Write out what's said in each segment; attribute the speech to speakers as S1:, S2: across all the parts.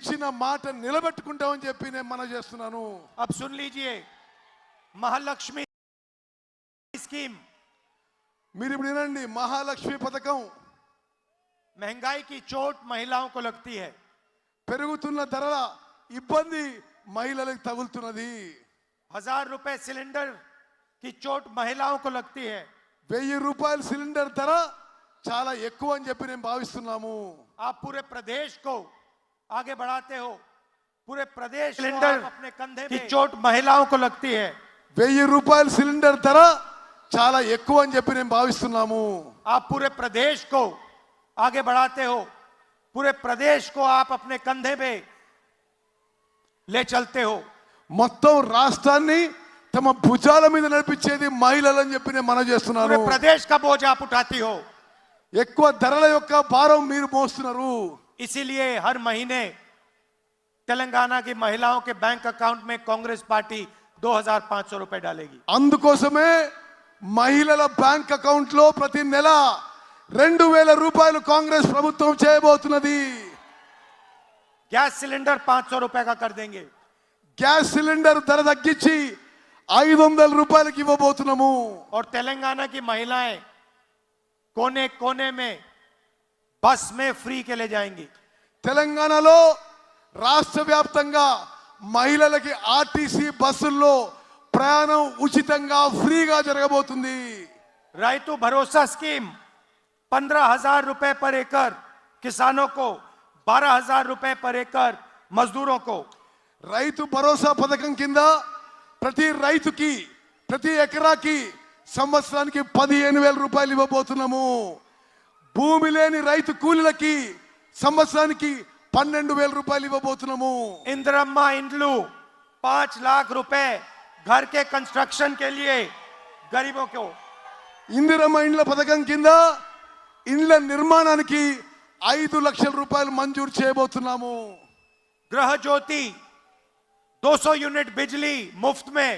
S1: ఇచ్చిన మాట నిలబెట్టుకుంటామని చెప్పి నేను మనవి చేస్తున్నాను.
S2: अब सुन लीजिए, महालक्ष्मी स्कीम,
S1: మీరు ఇప్పుడు వినండి. మహాలక్ష్మి పథకం
S2: महंगाई की चोट महिलाओं को लगती है.
S1: పెరుగుతున్న ధరల ఇబ్బంది మహిళలకు తగులుతున్నది.
S2: 1000 रुपए सिलेंडर की चोट महिलाओं को लगती है.
S1: 1000 రూపాయల సిలిండర్ ధర చాలా ఎక్కువ అని చెప్పి నేను భావిస్తున్నాము.
S2: आप पूरे प्रदेश को आगे बढ़ाते हो, पूरे प्रदेश सिलेंडर अपने कंधे की चोट महिलाओं को लगती है.
S1: 1000 రూపాయల సిలిండర్ ధర చాలా ఎక్కువ అని చెప్పి నేను భావిస్తున్నాము.
S2: आप पूरे प्रदेश को आगे बढ़ाते हो, पूरे प्रदेश को आप अपने कंधे पे ले चलते हो.
S1: మొత్తం రాష్ట్రాన్ని తమ భుజాల మీద నడిపించేది మహిళలు అని చెప్పి నేను మనవి చేస్తున్నాను.
S2: पूरे प्रदेश का बोझ आप उठाती हो.
S1: ఎక్కువ ధరల యొక్క భారం మీరు మోస్తున్నారు.
S2: इसीलिए हर महीने तेलंगाना की महिलाओं के बैंक अकाउंट में कांग्रेस पार्टी 2500 रुपए डालेगी.
S1: అందుకోసమే మహిళల బ్యాంక్ అకౌంట్ లో ప్రతి నెల 2000 రూపాయలు కాంగ్రెస్ ప్రభుత్వం చేయబోతున్నది.
S2: गैस सिलेंडर 500 रुपए का कर देंगे.
S1: గ్యాస్ సిలిండర్ ధర తగ్గించి 500 రూపాయలకి ఇవ్వబోతున్నాము.
S2: और तेलंगाना की महिलाएं कोने कोने में बस में फ्री के ले जाएंगी.
S1: తెలంగాణలో రాష్ట్ర వ్యాప్తంగా మహిళలకి ఆర్టీసీ బస్సుల్లో ప్రయాణం ఉచితంగా ఫ్రీగా జరగబోతుంది.
S2: రైతు భరోసా స్కీम 15,000 रुपए पर एकड़ किसानों को, 12,000 रुपए पर एकड़ मजदूरों को.
S1: రైతు భరోసా పథకం కింద ప్రతి రైతుకి ప్రతి ఎకరాకి సంవత్సరానికి 15,000 రూపాయలు ఇవ్వబోతున్నాము. భూమి లేని రైతు కూలీలకి సంవత్సరానికి 12,000 రూపాయలు ఇవ్వబోతున్నాము.
S2: इंदिरम्मा इंड्लू 5 लाख रुपए घर के कंस्ट्रक्शन के लिए गरीबों को.
S1: ఇందిరమ్మ ఇండ్ల పథకం కింద ఇండ్ల నిర్మాణానికి 5 లక్షల రూపాయలు మంజూరు చేయబోతున్నాము.
S2: गृह ज्योति 200 यूनिट बिजली मुफ्त में.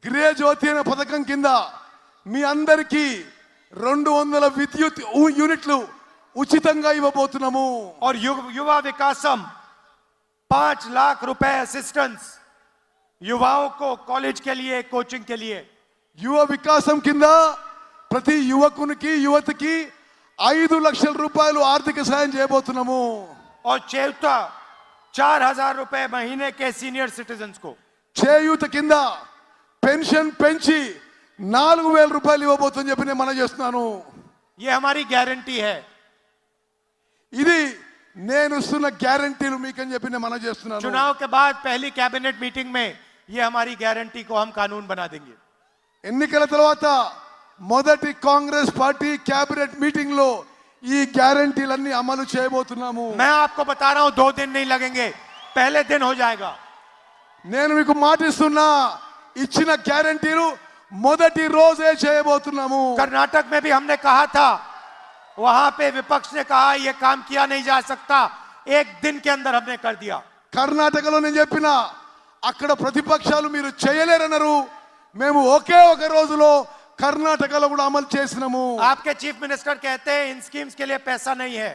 S1: గృహ జ్యోతి అనే పథకం కింద మీ అందరికీ 200 విద్యుత్ యూనిట్లు ఉచితంగా ఇవ్వబోతున్నాము.
S2: और युवा विकासम 5 लाख रुपए असिस्टेंस युवाओं को कॉलेज के लिए, कोचिंग के लिए.
S1: యువ వికాసం కింద ప్రతి యువకునికి యువతికి 5 లక్షల రూపాయలు ఆర్థిక సాయం చేయబోతున్నాము.
S2: और चेवता 4,000 रुपए महीने के सीनियर सिटीजन्स को.
S1: చేయూత కింద పెన్షన్ పెంచి 4,000 రూపాయలు ఇవ్వబోతుందని చెప్పి నేను మనవి చేస్తున్నాను.
S2: ये हमारी गारंटी है.
S1: ఇది నేను ఇస్తున్న గ్యారంటీలు మీకని చెప్పి నేను మనవి చేస్తున్నాను.
S2: चुनाव के बाद पहली कैबिनेट मीटिंग में ये हमारी गारंटी को हम कानून बना देंगे.
S1: ఎన్నికల తర్వాత మొదటి కాంగ్రెస్ పార్టీ క్యాబినెట్ మీటింగ్ లో ఈ గ్యారంటీలన్నీ అమలు చేయబోతున్నాము.
S2: मैं आपको बता रहा हूं 2 दिन नहीं लगेंगे, पहले दिन हो जाएगा.
S1: నేను మీకు మాటిస్తున్నా, ఇచ్చిన గ్యారంటీలు మొదటి రోజే చేయబోతున్నాము.
S2: कर्नाटक में भी हमने कहा था, वहां पे विपक्ष ने कहा यह काम किया नहीं जा सकता, 1 दिन के अंदर हमने कर दिया.
S1: కర్ణాటకలో నేను చెప్పిన అక్కడ ప్రతిపక్షాలు మీరు చేయలేరన్నారు. మేము ఒకే ఒక రోజులో కర్ణాటకలో కూడా అమలు చేసినాము.
S2: आपके चीफ मिनिस्टर कहते हैं इन स्कीम्स के लिए पैसा नहीं है.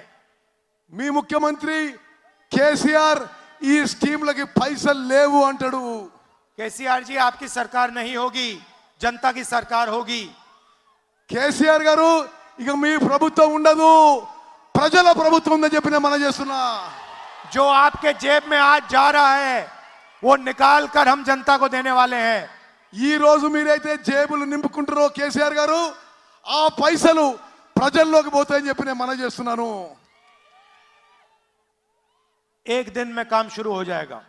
S1: మీ ముఖ్యమంత్రి కేసీఆర్ ఈ స్కీమ్లకి పైసలు లేవు అంటాడు.
S2: केसीआर जी, आपकी सरकार नहीं होगी, जनता की सरकार होगी.
S1: కేసీఆర్ గారు ఇక మీ ప్రభుత్వం ఉండదు, ప్రజల ప్రభుత్వం ఉందని చెప్పి నేను మనవి చేస్తున్నా.
S2: जो आपके जेब में आज जा रहा है वो निकाल कर हम जनता को देने वाले हैं.
S1: ఈ రోజు మీరైతే జేబులు నింపుకుంటారో కేసీఆర్ గారు, ఆ పైసలు ప్రజల్లోకి పోతాయని చెప్పి నేను మనవి చేస్తున్నాను.
S2: 1 दिन में काम शुरू हो जाएगा.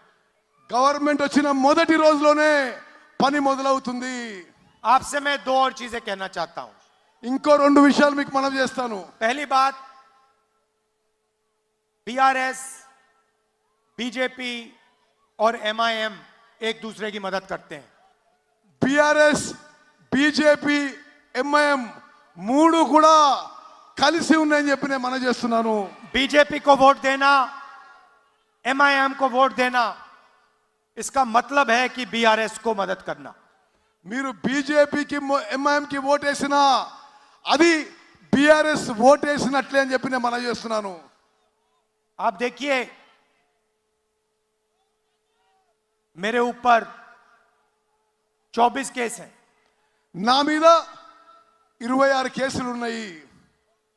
S1: గవర్నమెంట్ వచ్చిన మొదటి రోజులోనే పని మొదలవుతుంది.
S2: आपसे मैं 2 और चीजें कहना चाहता हूं.
S1: ఇంకో 2 విషయాలు మీకు మనవి చేస్తాను.
S2: पहली बात, बीआरएस, बीजेपी और एमआईएम एक दूसरे की मदद करते हैं.
S1: బీఆర్ఎస్, బీజేపీ, ఎంఐఎం 3 కూడా కలిసి ఉన్నాయని చెప్పి నేను మనవి చేస్తున్నాను.
S2: बीजेपी को वोट देना, एमआईएम को वोट देना, इसका मतलब है कि बीआरएस को मदद करना.
S1: మీరు బీజేపీకి ఎంఐఎంకి ఓటేసినా అది బీఆర్ఎస్ ఓటేసినట్లే అని చెప్పి నేను మనవి చేస్తున్నాను.
S2: आप देखिए मेरे ऊपर 24 केस हैं।
S1: నా మీద 26 కేసులు ఉన్నాయి.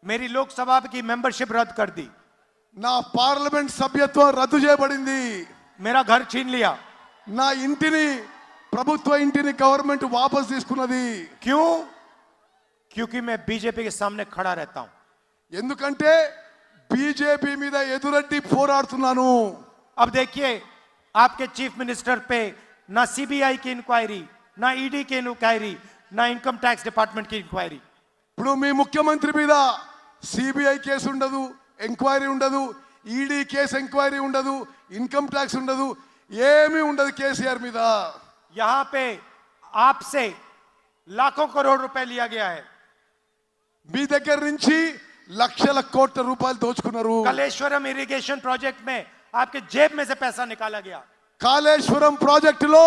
S2: मेरी लोकसभा की मेंबरशिप रद्द कर दी।
S1: నా పార్లమెంట్ సభ్యత్వం రద్దు చేయబడింది.
S2: मेरा घर छीन लिया।
S1: నా ఇంటిని ప్రభుత్వ ఇంటిని గవర్నమెంట్ వాపస్ తీసుకున్నది.
S2: क्यों? क्योंकि मैं बीजेपी के सामने खड़ा रहता हूं।
S1: ఎందుకంటే బీజేపీ మీద ఎదురొడ్డి పోరాడుతున్నాను.
S2: अब देखिए, आपके चीफ मिनिस्टर पे ना सीबीआई की इंक्वायरी, ना ईडी की इंक्वायरी, ना इनकम टैक्स डिपार्टमेंट की इंक्वायरी।
S1: ఇప్పుడు మీ ముఖ్యమంత్రి మీద సిబిఐ కేసు ఉండదు, ఎంక్వైరీ ఉండదు, ఈడీ కేసు ఎంక్వైరీ ఉండదు, ఇన్కమ్ ట్యాక్స్ ఉండదు, ఏమీ ఉండదు కేసీఆర్ మీద.
S2: यहां पे आपसे लाखों करोड़ रुपए लिया गया है।
S1: మీ దగ్గర నుంచి లక్షల కోట్ల రూపాయలు దోచుకున్నారు.
S2: कलेश्वरम इरिगेशन प्रोजेक्ट में आपके जेब में से पैसा निकाला गया।
S1: కాళేశ్వరం ప్రాజెక్టులో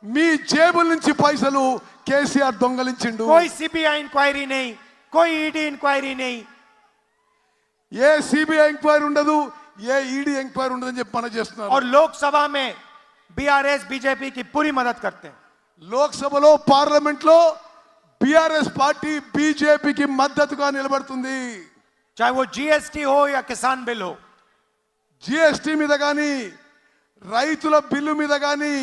S1: మీ జేబుల నుంచి పైసలు కేసీఆర్ దొంగలించిండు.
S2: कोई सीबीआई इंक्वायरी नहीं, कोई ईडी इंक्वायरी नहीं।
S1: ఏ సిబిఐ ఎంక్వైరీ ఉండదు, ఏ ఈడీ ఎంక్వైరీ ఉండదని చెప్పి మనం చేస్తున్నారు.
S2: और लोकसभा में बीआरएस बीजेपी की पूरी मदद करते हैं।
S1: లోక్సభలో పార్లమెంట్ లో బీఆర్ఎస్ పార్టీ బీజేపీకి మద్దతుగా నిలబడుతుంది.
S2: चाहे वो जीएसटी हो या किसान बिल हो।
S1: జిఎస్టీ మీద కానీ రైతుల బిల్లు మీద కానీ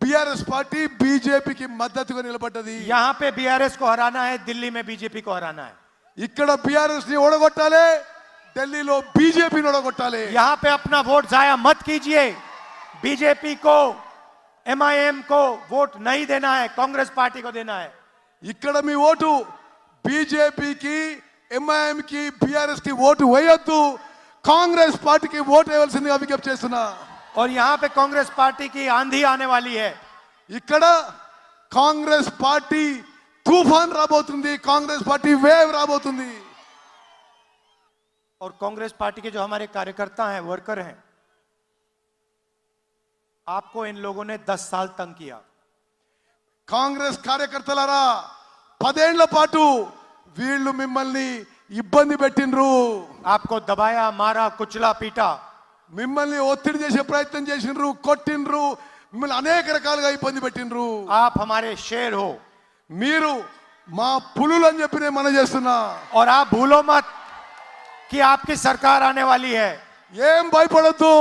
S1: బీఆర్ఎస్ పార్టీ బీజేపీకి మద్దతుగా నిలబడ్డది.
S2: यहां पे बीआरएस को हराना है, दिल्ली में बीजेपी को हराना है।
S1: ఇక్కడ బీఆర్ఎస్ ని ఓడగొట్టాలి, ఢిల్లీలో బీజేపీని ఓడగొట్టాలి.
S2: यहां पे अपना वोट जाया मत कीजिए। बीजेपी को, एमआईएम को वोट नहीं देना है, कांग्रेस पार्टी को देना है।
S1: ఇక్కడ మీ ఓటు బీజేపీకి, ఎంఐఎం కి, బీఆర్ఎస్ కి ఓటు వేయొద్దు, కాంగ్రెస్ పార్టీకి ఓటు వేయవలసిందిగా విజ్ఞప్తి చేస్తున్నా.
S2: और यहां पे कांग्रेस पार्टी की आंधी आने वाली है।
S1: ఇక్కడ కాంగ్రెస్ పార్టీ తూఫాన్ రాబోతుంది, కాంగ్రెస్ పార్టీ వేవ్ రాబోతుంది.
S2: और कांग्रेस पार्टी के जो हमारे कार्यकर्ता हैं, वर्कर हैं, आपको इन लोगों ने 10 साल तंग किया।
S1: కాంగ్రెస్ కార్యకర్తలారా, 10 ఏళ్ల పాటు వీళ్ళు మిమ్మల్ని ఇబ్బంది పెట్టిండ్రు,
S2: आपको दबाया, मारा, कुचला, पीटा।
S1: మిమ్మల్ని ఒత్తిడి చేసే ప్రయత్నం చేసిండ్రు, కొట్టిండ్రు, మిమ్మల్ని అనేక రకాలుగా ఇబ్బంది పెట్టిండ్రు.
S2: आप हमारे शेर हो।
S1: మీరు మా పులులు అని చెప్పి నేను మనం చేస్తున్నా.
S2: और आप भूलो मत कि आपकी सरकार आने वाली है।
S1: ఏం భయపడద్దు,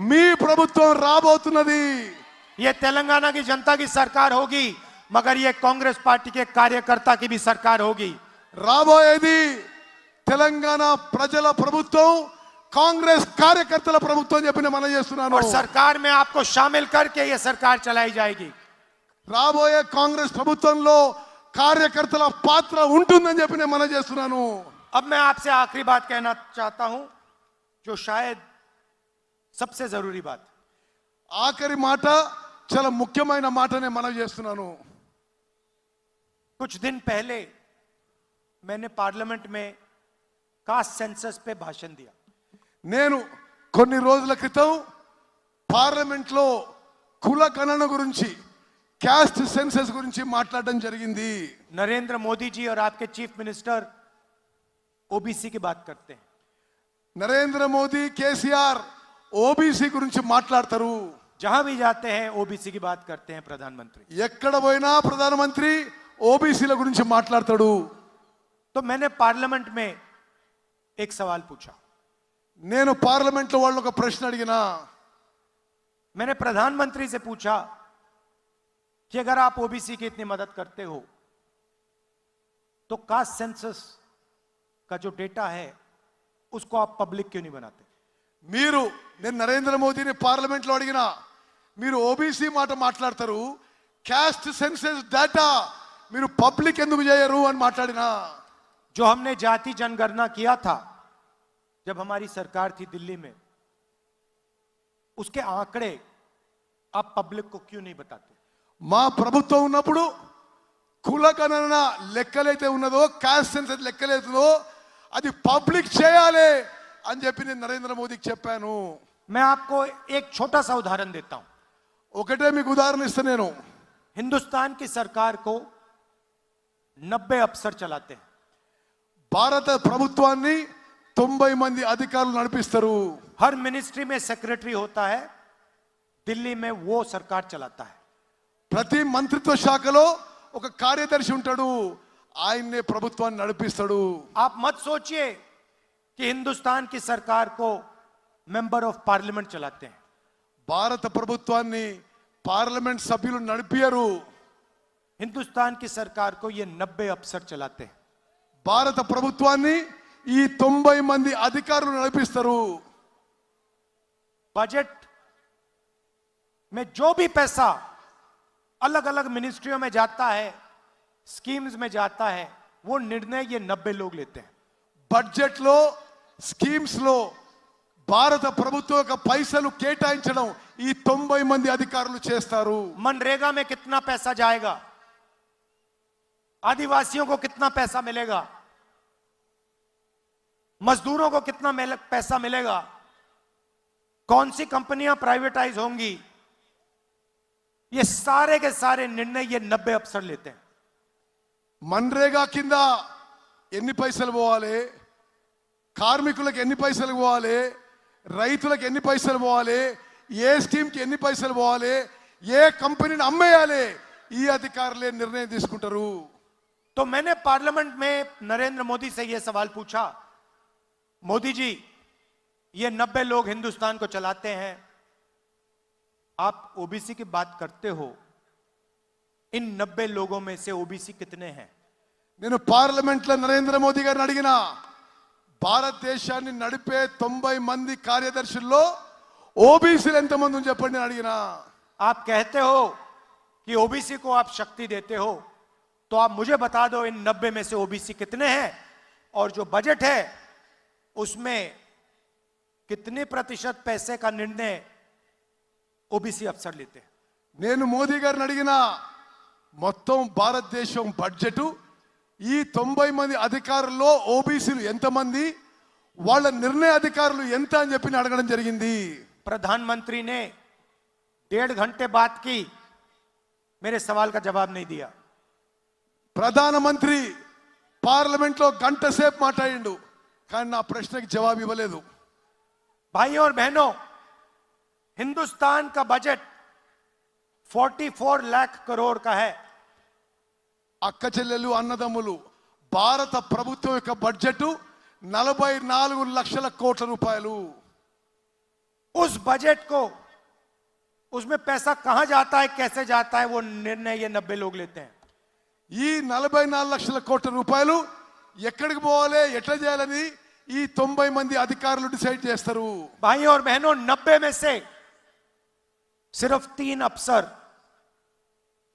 S1: మీ ప్రభుత్వం రాబోతున్నది.
S2: ये तेलंगाना की जनता की सरकार होगी, मगर ये कांग्रेस पार्टी के कार्यकर्ता की भी सरकार होगी।
S1: రాబోయేది తెలంగాణ ప్రజల ప్రభుత్వం, కాంగ్రెస్ కార్యకర్తల ప్రభుత్వం అని చెప్పి నేను మనం చేస్తున్నాను.
S2: और सरकार में आपको शामिल करके ये सरकार चलाई जाएगी।
S1: రాబోయే కాంగ్రెస్ ప్రభుత్వంలో కార్యకర్తల పాత్ర ఉంటుందని చెప్పి నేను మనం చేస్తున్నాను.
S2: अब मैं आपसे आखिरी बात कहना चाहता हूं, जो शायद सबसे जरूरी बात।
S1: ఆఖరి మాట, చాలా ముఖ్యమైన మాట నేను మనం చేస్తున్నాను.
S2: कुछ दिन पहले मैंने पार्लियामेंट में कास्ट सेंसस पे भाषण दिया।
S1: నేను కొన్ని రోజుల క్రితం పార్లమెంట్లో కుల గణన గురించి, క్యాస్ట్ సెన్సస్ గురించి మాట్లాడడం జరిగింది.
S2: नरेंद्र मोदी जी और आपके चीफ मिनिस्टर ओबीसी की बात करते हैं।
S1: నరేంద్ర మోదీ, కేసీఆర్ ఓబీసీ గురించి మాట్లాడతారు.
S2: जहां भी जाते हैं ओबीसी की बात करते हैं प्रधानमंत्री।
S1: ఎక్కడ పోయినా ప్రధానమంత్రి ఓబీసీల గురించి మాట్లాడతాడు.
S2: तो मैंने पार्लियामेंट में एक सवाल पूछा।
S1: నేను పార్లమెంట్లో వాళ్ళు ఒక ప్రశ్న అడిగినా.
S2: मैंने प्रधानमंत्री से पूछा कि अगर आप ओबीसी की इतनी मदद करते हो तो कास्ट सेंसस का जो डेटा है उसको आप पब्लिक क्यों नहीं बनाते?
S1: నేను నరేంద్ర మోదీని పార్లమెంట్లో అడిగినా, మీరు ఓబీసీ మాట మాట్లాడతారు, క్యాస్ట్ సెన్సస్ డేటా మీరు పబ్లిక్ ఎందుకు చేయరు అని మాట్లాడినా.
S2: जो हमने जाति जनगणना किया था जब हमारी सरकार थी दिल्ली में, उसके आंकड़े आप पब्लिक को क्यों नहीं बताते?
S1: మా ప్రభుత్వం ఉన్నప్పుడు కుల గణన లెక్కలైతే ఉన్నదో, క్యాస్ట్ సెన్సస్ లెక్కలైతుందో అది పబ్లిక్ చేయాలి అని చెప్పి నేను నరేంద్ర మోదీకి చెప్పాను.
S2: मैं आपको एक छोटा सा उदाहरण देता हूं।
S1: ఒకటే మీకు ఉదాహరణ ఇస్తా నేను.
S2: हिंदुस्तान की सरकार को 90 अफसर चलाते हैं।
S1: భారత ప్రభుత్వాన్ని 90 మంది అధికారులు నడిపిస్తారు.
S2: हर मिनिस्ट्री में सेक्रेटरी होता है, दिल्ली में वो सरकार चलाता है।
S1: ప్రతి మంత్రిత్వ శాఖలో ఒక కార్యదర్శి ఉంటాడు, ఆయన్నే ప్రభుత్వాన్ని నడిపిస్తాడు.
S2: आप मत सोचिए कि हिंदुस्तान की सरकार को मेंबर ऑफ पार्लियामेंट चलाते हैं।
S1: భారత ప్రభుత్వాన్ని పార్లమెంట్ సభ్యులు నడిపియరు.
S2: हिंदुस्तान की सरकार को ये 90 अफसर चलाते हैं।
S1: భారత ప్రభుత్వాన్ని ఈ 90 మంది అధికారులు నడిపిస్తారు.
S2: बजट में जो भी पैसा अलग अलग मिनिस्ट्रियों में जाता है, स्कीम्स में जाता है, वो निर्णय ये 90 लोग लेते हैं।
S1: బడ్జెట్ లో స్కీమ్స్ లో భారత ప్రభుత్వం యొక్క పైసలు కేటాయించడం ఈ 90 మంది అధికారులు చేస్తారు.
S2: मनरेगा में कितना पैसा जाएगा, आदिवासियों को कितना पैसा मिलेगा, मजदूरों को कितना पैसा मिलेगा, कौन सी कंपनियां प्राइवेटाइज होंगी, ये सारे के सारे निर्णय ये 90 अफसर लेते हैं।
S1: మన్రేగా కింద ఎన్ని పైసలు పోవాలి, కార్మికులకు ఎన్ని పైసలు పోవాలి, రైతులకు ఎన్ని పైసలు పోవాలి, ఏ స్కీమ్కి ఎన్ని పైసలు పోవాలి, ఏ కంపెనీని అమ్మేయాలి, ఈ అధికారులే నిర్ణయం తీసుకుంటారు.
S2: तो मैंने पार्लियामेंट में नरेंद्र मोदी से यह सवाल पूछा, मोदी जी ये 90 लोग हिंदुस्तान को चलाते हैं, आप ओबीसी की बात करते हो, इन 90 लोगों में से ओबीसी कितने हैं?
S1: నేను పార్లమెంట్ లో నరేంద్ర మోదీ గారిని అడిగిన, భారతదేశాన్ని నడిపే 90 మంది కార్యదర్శుల్లో ఓబీసీలు ఎంతమంది అని చెప్పండి అని అడిగిన.
S2: आप कहते हो कि ओबीसी को आप शक्ति देते हो, तो आप मुझे बता दो इन 90 में से ओबीसी कितने हैं, और जो बजट है उसमें कितने प्रतिशत पैसे का निर्णय ओबीसी अफसर लेते हैं?
S1: నేను మోదీ గారిని అడిగిన, మొత్తం భారతదేశం బడ్జెట్ ఈ 90 మంది అధికారుల్లో ఓబీసీలు ఎంతమంది, వాళ్ళ నిర్ణయ అధికారులు ఎంత అని చెప్పి అడగడం జరిగింది.
S2: प्रधानमंत्री ने 1.5 घंटे बात की, मेरे सवाल का जवाब नहीं दिया।
S1: ప్రధానమంత్రి పార్లమెంట్ లో గంట సేపు మాట్లాడిండు, కానీ నా ప్రశ్నకి జవాబు ఇవ్వలేదు.
S2: भाइयों और बहनों, हिंदुस्तान का बजट 44 लाख करोड़ का है।
S1: అక్క చెల్లెలు అన్నదమ్ములు, భారత ప్రభుత్వం యొక్క బడ్జెట్ 44 లక్షల కోట్ల రూపాయలు.
S2: उस बजट को, उसमें पैसा कहां जाता है, कैसे जाता है, वो निर्णय ये 90 लोग लेते हैं।
S1: ఈ 44 లక్షల కోట్ల రూపాయలు ఎక్కడికి పోవాలి, ఎట్లా చేయాలని ఈ 90 మంది అధికారులు డిసైడ్ చేస్తారు.
S2: भाइयों और बहनों, 90 में से सिर्फ 3 अफसर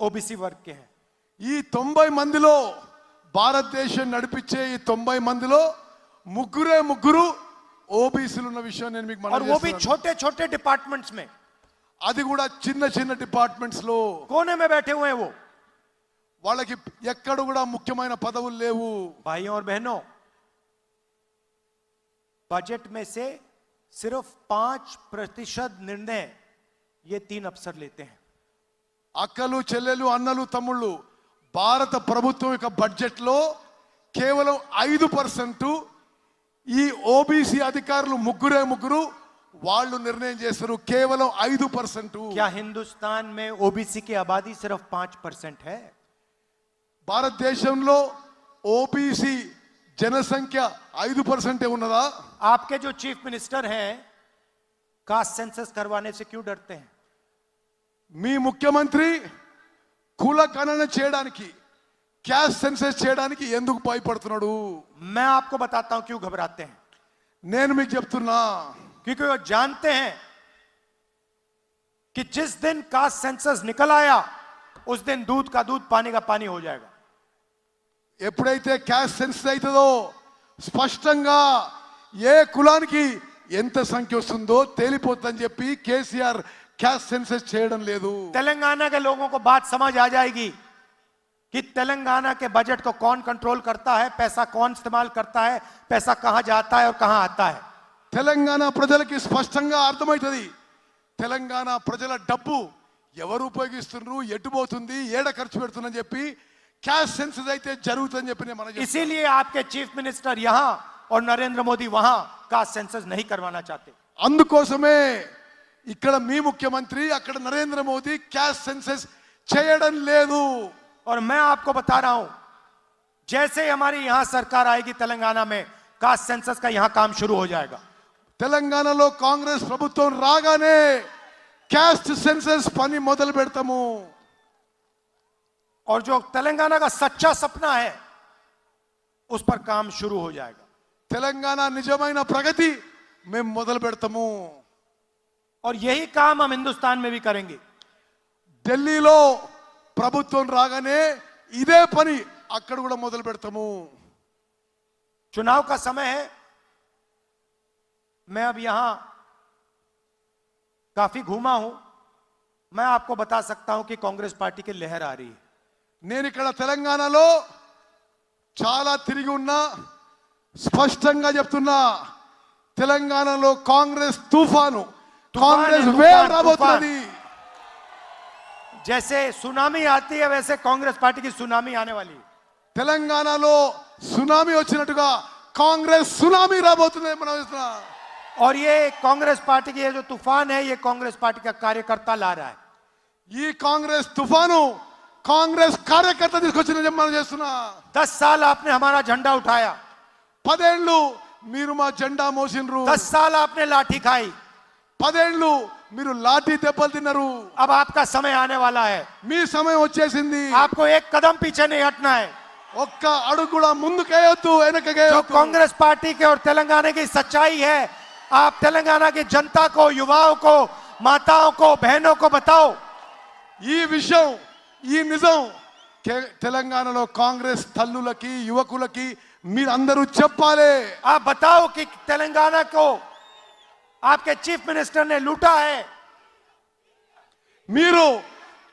S2: ओबीसी वर्ग के हैं।
S1: ఈ 90 మందిలో, భారతదేశం నడిపించే ఈ 90 మందిలో ముగ్గురు ఓబీసీలు ఉన్న విషయం నేను మీకు
S2: और
S1: మనవి
S2: वो भी
S1: చేస్తున్నాను.
S2: छोटे छोटे डिपार्टमेंट्स में,
S1: అది కూడా చిన్న చిన్న డిపార్ట్మెంట్స్ లో
S2: कोने में बैठे हुए हैं वो।
S1: వాళ్ళకి ఎక్కడ కూడా ముఖ్యమైన పదవులు లేవు.
S2: भाइयों और बहनों, बजट में से सिर्फ 5% निर्णय ये 3 अफसर लेते हैं।
S1: అక్కలు చెల్లెలు అన్నలు తమ్ముళ్ళు, భారత ప్రభుత్వం యొక్క బడ్జెట్ లో కేవలం 5% ఈ ఓబీసీ అధికారులు ముగ్గురు వాళ్ళు నిర్ణయం చేస్తారు. కేవలం 5%.
S2: क्या हिंदुस्तान में ओबीसी की आबादी सिर्फ 5% है?
S1: భారతదేశంలో ఓబీసీ జనసంఖ్య 5% ఉన్నదా?
S2: आपके जो चीफ मिनिस्टर हैं, कास्ट सेंसस करवाने से क्यों डरते हैं?
S1: మీ ముఖ్యమంత్రి కుల గణన చేయడానికి, క్యాస్ట్ సెన్సస్ చేయడానికి ఎందుకు భయపడుతున్నాడు?
S2: मैं आपको बताता हूं क्यों घबराते हैं।
S1: నేను మీకు చెప్తున్నా,
S2: क्योंकि वो जानते हैं कि जिस दिन कास्ट सेंसस निकल आया, उस दिन दूध का दूध पानी का पानी हो जाएगा।
S1: ఎప్పుడైతే క్యాస్ట్ సెన్సస్ అవుతుందో స్పష్టంగా ఏ కులానికి ఎంత సంఖ్య వస్తుందో తేలిపోతుందని చెప్పి కేసీఆర్ క్యాస్ట్ సెన్సస్ చేయడం లేదు.
S2: तेलंगाना के लोगों को बात समझ आ जाएगी कि तेलंगाना के बजट को कौन कंट्रोल करता है, पैसा कौन इस्तेमाल करता है, पैसा कहां जाता है और कहां आता है।
S1: తెలంగాణ ప్రజలకి స్పష్టంగా అర్థమవుతుంది, తెలంగాణ ప్రజల డబ్బు ఎవరు ఉపయోగిస్తున్నారు, ఎటు పోతుంది, ఏడ ఖర్చు పెడుతుందని చెప్పి క్యాస్ట్ సెన్సస్ అయితే జరుగుతుందని చెప్పి నేను మనకి.
S2: इसीलिए आपके चीफ मिनिस्टर यहां और नरेंद्र मोदी वहां कास्ट सेंसस नहीं करवाना चाहते।
S1: అందుకోసమే ఇక్కడ మీ ముఖ్యమంత్రి అక్కడ నరేంద్ర మోదీ క్యాస్ట్ సెన్సస్ చేయడం లేదు.
S2: और मैं आपको बता रहा हूं, जैसे ही हमारी यहां सरकार आएगी तेलंगाना में, कास्ट सेंसस का यहां काम शुरू हो जाएगा.
S1: తెలంగాణలో కాంగ్రెస్ ప్రభుత్వం రాగానే క్యాస్ట్ సెన్సస్ పని మొదలు పెడతాము.
S2: और जो तेलंगाना का सच्चा सपना है उस पर काम शुरू हो जाएगा.
S1: తెలంగాణ నిజమైన ప్రగతి మేము మొదలు పెడతాము.
S2: और यही काम हम हिंदुस्तान में भी करेंगे.
S1: ఢిల్లీలో ప్రభుత్వం రాగానే ఇదే పని అక్కడ కూడా మొదలు పెడతాము.
S2: चुनाव का समय है. मैं अब यहां काफी घूमा हूं. मैं आपको बता सकता हूं कि कांग्रेस पार्टी की लहर आ रही है.
S1: నేను ఇక్కడ తెలంగాణలో చాలా తిరిగి ఉన్నా, స్పష్టంగా చెప్తున్నా, తెలంగాణలో కాంగ్రెస్ తుఫాను, కాంగ్రెస్ వేవ్ రాబోతున్నది.
S2: जैसे सुनामी आती है वैसे कांग्रेस पार्टी की सुनामी आने वाली है.
S1: తెలంగాణలో సునామీ వచ్చినట్టుగా కాంగ్రెస్ సునామీ రాబోతుంది మనం చూస్తున్నాం.
S2: और ये कांग्रेस पार्टी की ये जो तूफान है, ये कांग्रेस पार्टी का कार्यकर्ता ला रहा है.
S1: ఈ కాంగ్రెస్ తుఫాను కాంగ్రెస్ కార్యకర్త తీసుకొచ్చిన మనం చేస్తున్నా.
S2: 10 साल आपने हमारा झंडा उठाया,
S1: 10 ఏళ్ళు మీరు మా జెండా మోసినరు,
S2: 10 साल आपने लाठी खाई.
S1: 10 ఏళ్ళు మీరు లాఠీ దెబ్బలు తిన్నారు.
S2: अब आपका समय आने वाला है.
S1: మీ సమయం వచ్చేసింది.
S2: आपको एक कदम पीछे नहीं हटना है.
S1: ఒక్క అడుగు కూడా ముందుకేయొద్దు,
S2: जो
S1: వెనకకేయొద్దు.
S2: कांग्रेस पार्टी के और तेलंगाना की सच्चाई है, आप तेलंगाना की जनता को, युवाओं को, माताओं को, बहनों को बताओ.
S1: ఈ విషయం, ఈ నిజం తెలంగాణలో కాంగ్రెస్ తల్లులకి, యువకులకి మీరందరూ చెప్పాలి.
S2: आप बताओ कि तेलंगाना को आपके चीफ मिनिस्टर ने लूटा है.
S1: మీరు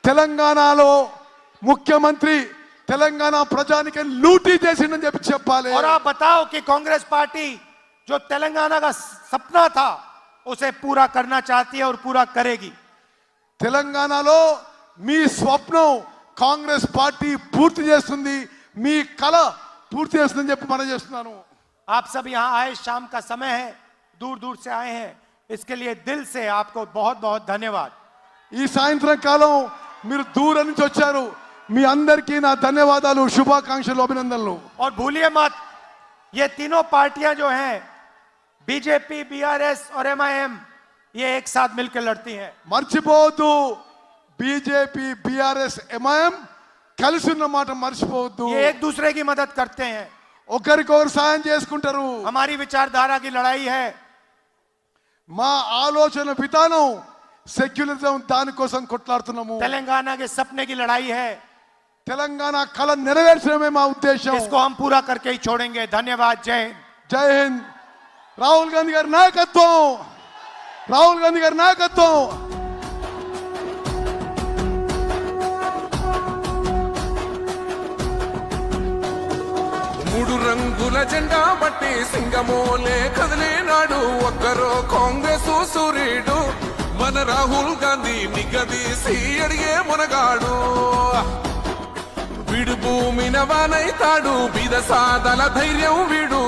S1: తెలంగాణలో ముఖ్యమంత్రి తెలంగాణ ప్రజానికి లూటీ చేసిందని చెప్పి చెప్పాలి.
S2: और आप बताओ कि कांग्रेस पार्टी जो तेलंगाना का सपना था उसे पूरा करना चाहती है और पूरा करेगी.
S1: తెలంగాణలో మీ స్వప్నం కాంగ్రెస్ పార్టీ పూర్తి చేస్తుంది, మీ కల పూర్తి చేస్తుందని చెప్పి మనం చేస్తున్నాను.
S2: आप सब यहां आए, शाम का समय है, दूर दूर से आए हैं, इसके लिए दिल से आपको बहुत बहुत धन्यवाद.
S1: ఈ సాయంత్రం కాలం మీరు దూరం నుంచి వచ్చారు, మీ అందరికీ నా ధన్యవాదాలు, శుభాకాంక్షలు, అభినందనలు.
S2: और भूलिए मत, ये तीनों पार्टियां जो हैं, बीजेपी, बीआरएस और एमआईएम, ये एक साथ मिलकर लड़ती हैं.
S1: మర్చిపోవద్దు, బీజేపీ, బీఆర్ఎస్, ఎంఐఎం కలిసి ఉన్న మాట మర్చిపోవద్దు.
S2: ये एक दूसरे की मदद करते हैं.
S1: ఒకరికొకరు సాయం చేసుకుంటారు.
S2: हमारी विचारधारा की लड़ाई है.
S1: మా ఆలోచన విధానం సెక్యులరిజం, దానికోసం కొట్లాడుతున్నాము.
S2: तेलंगाना के सपने की लड़ाई है.
S1: తెలంగాణ కళ నెరవేర్చడమే మా ఉద్దేశం.
S2: इसको हम पूरा करके ही छोड़ेंगे. धन्यवाद. जय हिंद.
S1: జై హింద్. రాహుల్ గాంధీ గారి నాయకత్వం, రాహుల్ గాంధీ గారి నాయకత్వం.
S3: మూడు రంగుల జెండా బట్టి సింగమోలే కదిలేనాడు ఒక్కరో కాంగ్రెస్ సూర్యుడు మన రాహుల్ గాంధీ నిగదీసి అడిగే మునగాడు వీడు భూమిన వానైతాడు బీద సాదల ధైర్యం వీడు